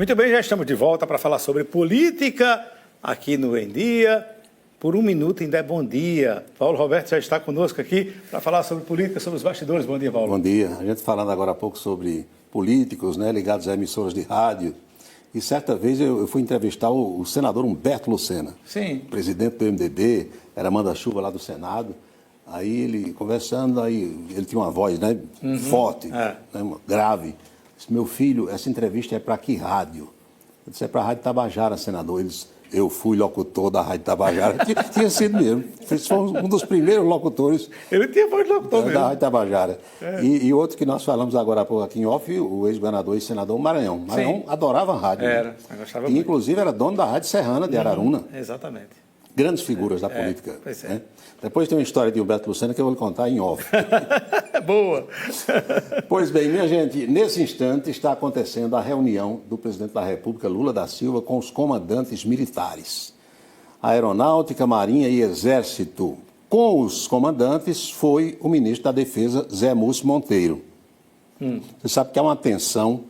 Muito bem, já estamos de volta para falar sobre política aqui no Em Dia. Por um minuto ainda é bom dia. Paulo Roberto já está conosco aqui para falar sobre política, sobre os bastidores. Bom dia, Paulo. Bom dia. A gente falando agora há pouco sobre políticos, né, ligados a emissoras de rádio. E certa vez eu fui entrevistar o senador Humberto Lucena. Sim. Presidente do MDB, era manda-chuva lá do Senado. Aí ele conversando, aí ele tinha uma voz, né, forte, né, grave. Disse, meu filho, essa entrevista é para que rádio? Eu disse, é para a Rádio Tabajara, senador. Eles, eu fui locutor da Rádio Tabajara. tinha sido mesmo. Eles foram um dos primeiros locutores. Ele tinha voz de locutor mesmo. Da Rádio Tabajara. É. E outro que nós falamos agora há pouco aqui em off, o ex-governador e senador Maranhão. Maranhão adorava a rádio. Era, gostava muito. Inclusive era dono da Rádio Serrana de Araruna. Exatamente. Grandes figuras da política. Pois é. Né? Depois tem uma história de Humberto Lucena que eu vou lhe contar em off. Boa! Pois bem, minha gente, nesse instante está acontecendo a reunião do presidente da República, Lula da Silva, com os comandantes militares. Aeronáutica, Marinha e Exército. Com os comandantes foi o ministro da Defesa, Zé Múcio Monteiro. Você sabe que há uma tensão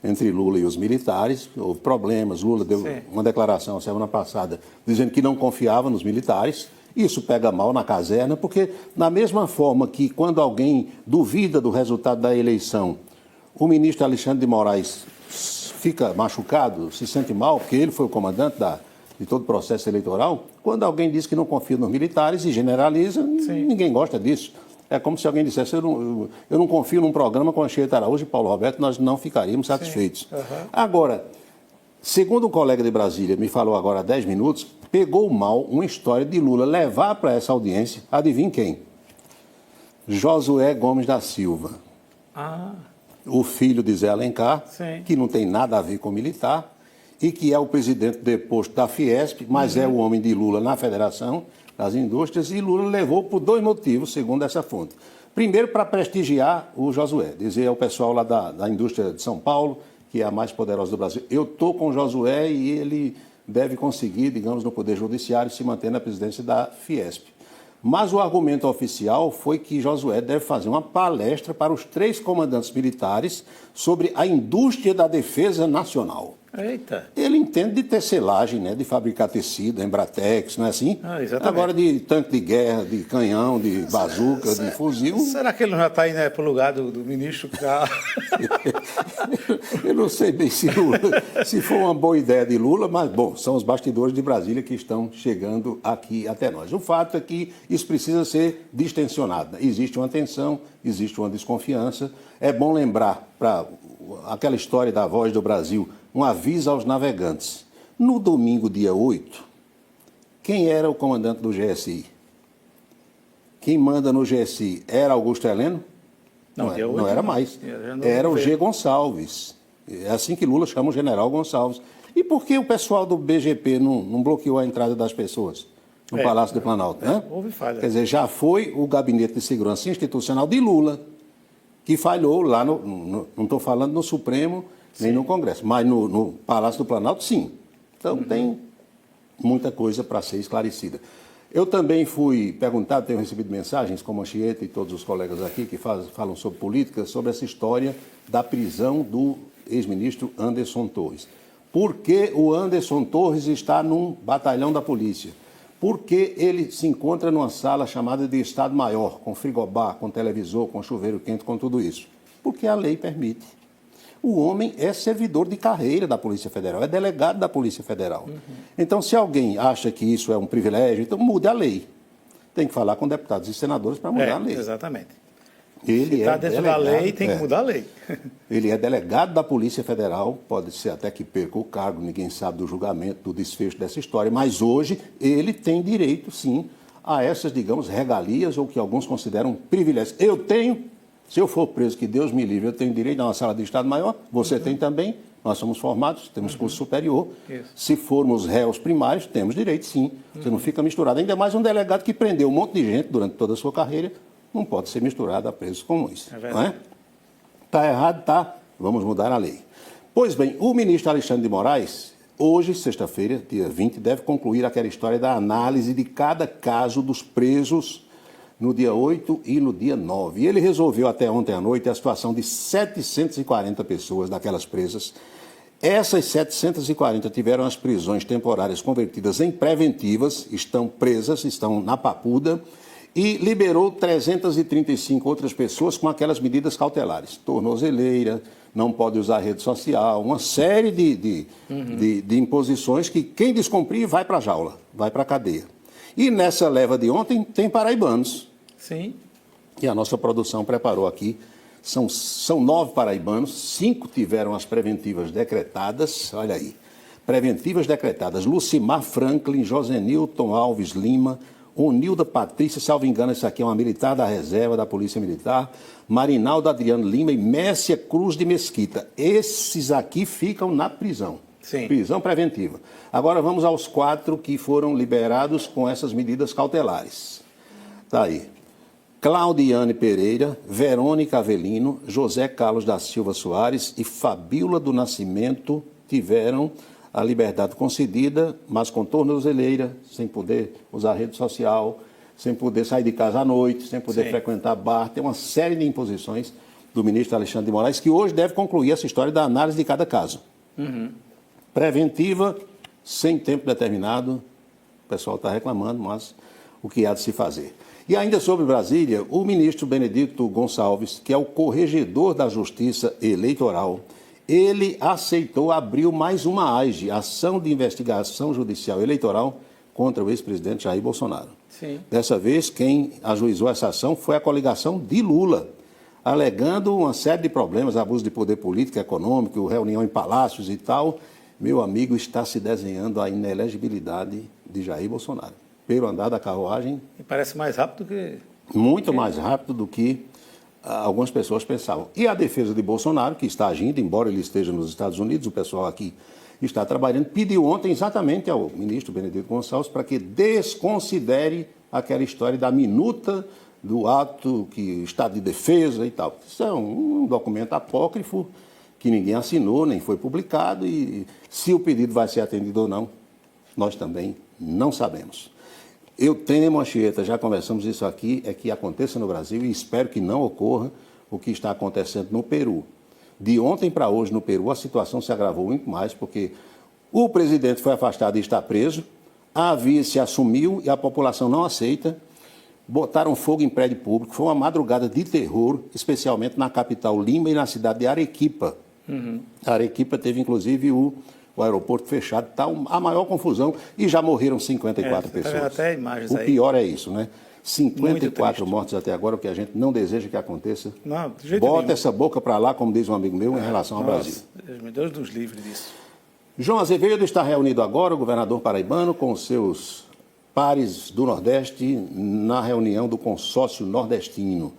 entre Lula e os militares, houve problemas, Lula deu uma declaração semana passada dizendo que não confiava nos militares, isso pega mal na caserna, porque da mesma forma que quando alguém duvida do resultado da eleição, o ministro Alexandre de Moraes fica machucado, se sente mal, porque ele foi o comandante de todo o processo eleitoral, quando alguém diz que não confia nos militares e generaliza, ninguém gosta disso. É como se alguém dissesse, eu não confio num programa com Anchieta Araújo e Paulo Roberto, nós não ficaríamos satisfeitos. Agora, segundo um colega de Brasília, me falou agora há 10 minutos, pegou mal uma história de Lula levar para essa audiência, adivinha quem? Josué Gomes da Silva. O filho de Zé Alencar, que não tem nada a ver com militar, e que é o presidente deposto da Fiesp, mas é o homem de Lula na Federação das Indústrias, e Lula levou por 2 motivos, segundo essa fonte. Primeiro, para prestigiar o Josué, dizer ao pessoal lá da indústria de São Paulo, que é a mais poderosa do Brasil, eu estou com o Josué e ele deve conseguir, digamos, no Poder Judiciário, se manter na presidência da Fiesp. Mas o argumento oficial foi que Josué deve fazer uma palestra para os 3 comandantes militares sobre a indústria da defesa nacional. Eita! Ele entende de tecelagem, né, de fabricar tecido, Embratex, não é assim? Exatamente. Agora de tanque de guerra, de canhão, de bazuca, de fuzil. Será que ele não já está indo para o lugar do ministro? Eu não sei bem se foi uma boa ideia de Lula, mas, bom, são os bastidores de Brasília que estão chegando aqui até nós. O fato é que isso precisa ser distensionado. Existe uma tensão, existe uma desconfiança. É bom lembrar, para aquela história da Voz do Brasil, um aviso aos navegantes. No domingo, dia 8, quem era o comandante do GSI? Quem manda no GSI era Augusto Heleno? Não era mais. Era o G. Gonçalves. É assim que Lula chama o general Gonçalves. E por que o pessoal do BGP não bloqueou a entrada das pessoas no Palácio do Planalto? Né? Houve falha. Quer dizer, já foi o Gabinete de Segurança Institucional de Lula que falhou lá, não estou falando no Supremo, nem no Congresso, mas no Palácio do Planalto, sim. Então tem muita coisa para ser esclarecida. Eu também fui perguntado, tenho recebido mensagens, como a Anchieta e todos os colegas aqui que falam sobre política, sobre essa história da prisão do ex-ministro Anderson Torres. Por que o Anderson Torres está num batalhão da polícia? Porque ele se encontra numa sala chamada de Estado-Maior, com frigobar, com televisor, com chuveiro quente, com tudo isso? Porque a lei permite. O homem é servidor de carreira da Polícia Federal, é delegado da Polícia Federal. Então, se alguém acha que isso é um privilégio, então mude a lei. Tem que falar com deputados e senadores para mudar a lei. Exatamente. Ele está dentro da lei, tem que mudar a lei. Ele é delegado da Polícia Federal, pode ser até que perca o cargo, ninguém sabe do julgamento, do desfecho dessa história, mas hoje ele tem direito, sim, a essas, digamos, regalias ou que alguns consideram privilégios. Eu tenho, se eu for preso, que Deus me livre, eu tenho direito a uma sala de Estado-Maior, você tem também, nós somos formados, temos curso superior. Se formos réus primários, temos direito, sim. Você não fica misturado. Ainda mais um delegado que prendeu um monte de gente durante toda a sua carreira, não pode ser misturado a presos comuns. Não é? Está errado, tá? Vamos mudar a lei. Pois bem, o ministro Alexandre de Moraes, hoje, sexta-feira, dia 20, deve concluir aquela história da análise de cada caso dos presos no dia 8 e no dia 9. E ele resolveu até ontem à noite a situação de 740 pessoas daquelas presas Essas 740 tiveram as prisões temporárias convertidas em preventivas, estão presas, estão na papuda, e liberou 335 outras pessoas com aquelas medidas cautelares. Tornozeleira, não pode usar rede social, uma série de imposições que quem descumprir vai para a jaula, vai para a cadeia. E nessa leva de ontem tem paraibanos. Sim. E a nossa produção preparou aqui. São 9 paraibanos, 5 tiveram as preventivas decretadas, olha aí. Preventivas decretadas, Lucimar Franklin, Josenilton Alves Lima, Onilda Patrícia, salvo engano, esse aqui é uma militar da reserva da Polícia Militar, Marinaldo Adriano Lima e Mércia Cruz de Mesquita. Esses aqui ficam na prisão. Sim. Prisão preventiva. Agora vamos aos 4 que foram liberados com essas medidas cautelares. Tá aí. Claudiane Pereira, Verônica Avelino, José Carlos da Silva Soares e Fabíola do Nascimento tiveram a liberdade concedida, mas com tornozeleira, sem poder usar rede social, sem poder sair de casa à noite, sem poder frequentar bar. Tem uma série de imposições do ministro Alexandre de Moraes, que hoje deve concluir essa história da análise de cada caso. Preventiva, sem tempo determinado, o pessoal está reclamando, mas o que há de se fazer. E ainda sobre Brasília, o ministro Benedito Gonçalves, que é o corregedor da Justiça Eleitoral, ele aceitou abrir mais uma AIJE, Ação de Investigação Judicial Eleitoral, contra o ex-presidente Jair Bolsonaro. Sim. Dessa vez, quem ajuizou essa ação foi a coligação de Lula, alegando uma série de problemas, abuso de poder político, econômico, reunião em palácios e tal. Meu amigo, está se desenhando a inelegibilidade de Jair Bolsonaro. Pelo andar da carruagem... E parece mais rápido que... Muito mais rápido do que algumas pessoas pensavam. E a defesa de Bolsonaro, que está agindo, embora ele esteja nos Estados Unidos, o pessoal aqui está trabalhando, pediu ontem exatamente ao ministro Benedito Gonçalves para que desconsidere aquela história da minuta do ato que Estado de Defesa e tal. Isso é um documento apócrifo que ninguém assinou, nem foi publicado, e se o pedido vai ser atendido ou não, nós também não sabemos. Eu temo, Anchieta, já conversamos isso aqui, é que aconteça no Brasil e espero que não ocorra o que está acontecendo no Peru. De ontem para hoje no Peru a situação se agravou muito mais porque o presidente foi afastado e está preso, a vice assumiu e a população não aceita, botaram fogo em prédio público, foi uma madrugada de terror, especialmente na capital Lima e na cidade de Arequipa. Arequipa teve inclusive o aeroporto fechado, está a maior confusão e já morreram 54 pessoas. Até imagens o aí. pior é isso, né? 54 mortes até agora, o que a gente não deseja que aconteça. Não, de jeito Bota nenhum. essa boca para lá, como diz um amigo meu, em relação ao Brasil. Meu Deus nos livre disso. João Azevedo está reunido agora, o governador paraibano, com seus pares do Nordeste, na reunião do consórcio nordestino.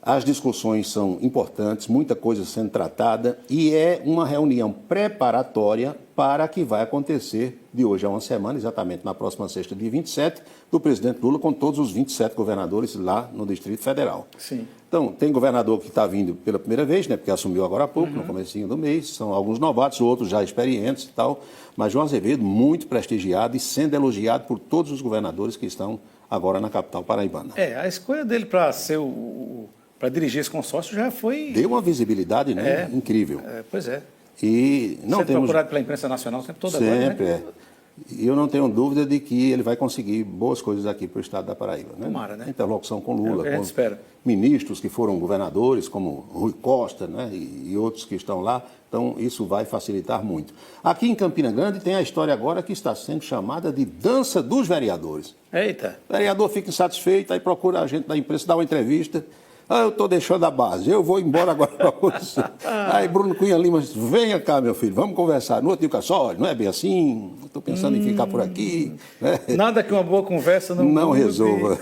As discussões são importantes, muita coisa sendo tratada e é uma reunião preparatória para que vai acontecer de hoje a uma semana, exatamente na próxima sexta, dia 27, do presidente Lula com todos os 27 governadores lá no Distrito Federal. Sim. Então, tem governador que está vindo pela primeira vez, né, porque assumiu agora há pouco, no comecinho do mês, são alguns novatos, outros já experientes e tal, mas João Azevedo muito prestigiado e sendo elogiado por todos os governadores que estão agora na capital paraibana. A escolha dele para ser para dirigir esse consórcio já foi... Deu uma visibilidade, né, incrível. Pois é. E não Sempre temos... procurado pela imprensa nacional o tempo todo Sempre, agora, né? E eu não tenho dúvida de que ele vai conseguir boas coisas aqui para o estado da Paraíba. Né? Tomara, né? Interlocução com É o Lula, que a gente com espera. ministros que foram governadores, como Rui Costa, né? e outros que estão lá. Então, isso vai facilitar muito. Aqui em Campina Grande tem a história agora que está sendo chamada de dança dos vereadores. Eita. O vereador fica insatisfeito, aí procura a gente da imprensa, dá uma entrevista. Eu estou deixando a base, eu vou embora agora para você. Aí Bruno Cunha Lima disse, venha cá, meu filho, vamos conversar. No outro dia, só, não é bem assim, estou pensando em ficar por aqui. Né? Nada que uma boa conversa não resolva.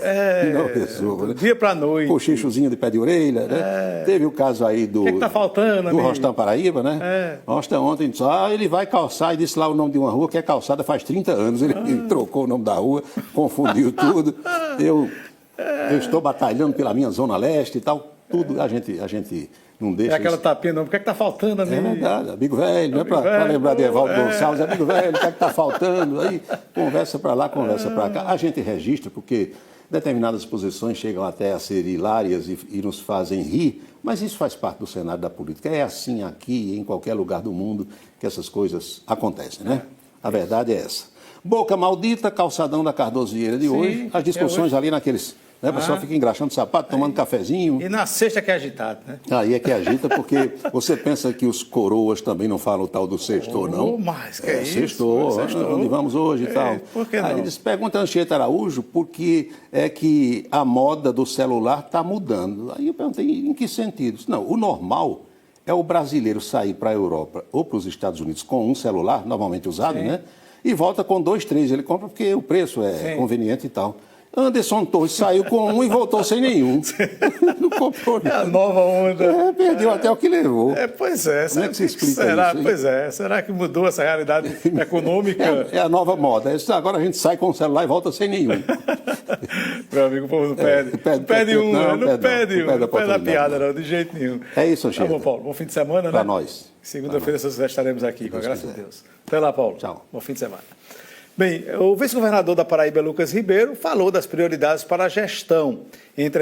Não resolva. Do dia para a noite. Cochichozinho de pé de orelha, né? Teve o caso aí do... O que está faltando, do amigo? Rostam Paraíba, né? Rostam ontem disse, ele vai calçar, e disse lá o nome de uma rua que é calçada faz 30 anos. Ele trocou o nome da rua, confundiu tudo. Eu estou batalhando pela minha Zona Leste e tal. Tudo a gente não deixa. É aquela isso. tapinha, não. O que é que está faltando, amigo? É verdade, amigo velho, não é para lembrar de Evaldo Gonçalves, amigo velho, o que é que está faltando? Aí conversa para lá, conversa para cá. A gente registra, porque Determinadas posições chegam até a ser hilárias e nos fazem rir, mas isso faz parte do cenário da política. É assim aqui, em qualquer lugar do mundo, que essas coisas acontecem, né? A verdade é essa. Boca Maldita, calçadão da Cardoso Vieira de hoje. As discussões ali naqueles... Né? O pessoal fica engraxando o sapato, tomando cafezinho. E na sexta que é agitado, né? Aí é que agita, porque você pensa que os coroas também não falam o tal do sextou, não? Mas que é isso? Sextou, onde vamos hoje e tal. Por que não? Aí eles perguntam a Anchieta Araújo porque é que a moda do celular está mudando. Aí eu perguntei, em que sentido? Não, o normal é o brasileiro sair para a Europa ou para os Estados Unidos com um celular, normalmente usado, né? E volta com 2, 3. Ele compra porque o preço é conveniente e tal. Anderson Torres saiu com um e voltou sem nenhum. Não comprou nada. É a nova onda. Perdeu até o que levou. Pois é. Como é que se explica será? isso? Hein? Pois é. Será que mudou essa realidade econômica? É a nova moda. Agora a gente sai com o celular e volta sem nenhum. Meu amigo, o povo não pede. Pede um, né? Não pede a piada, não, de jeito nenhum. É isso, Anchieta. Tá bom, Paulo. Bom fim de semana, né? Para nós. Segunda-feira já estaremos aqui, com a graça de Deus. Até lá, Paulo. Tchau. Bom fim de semana. Bem, o vice-governador da Paraíba, Lucas Ribeiro, falou das prioridades para a gestão. Entre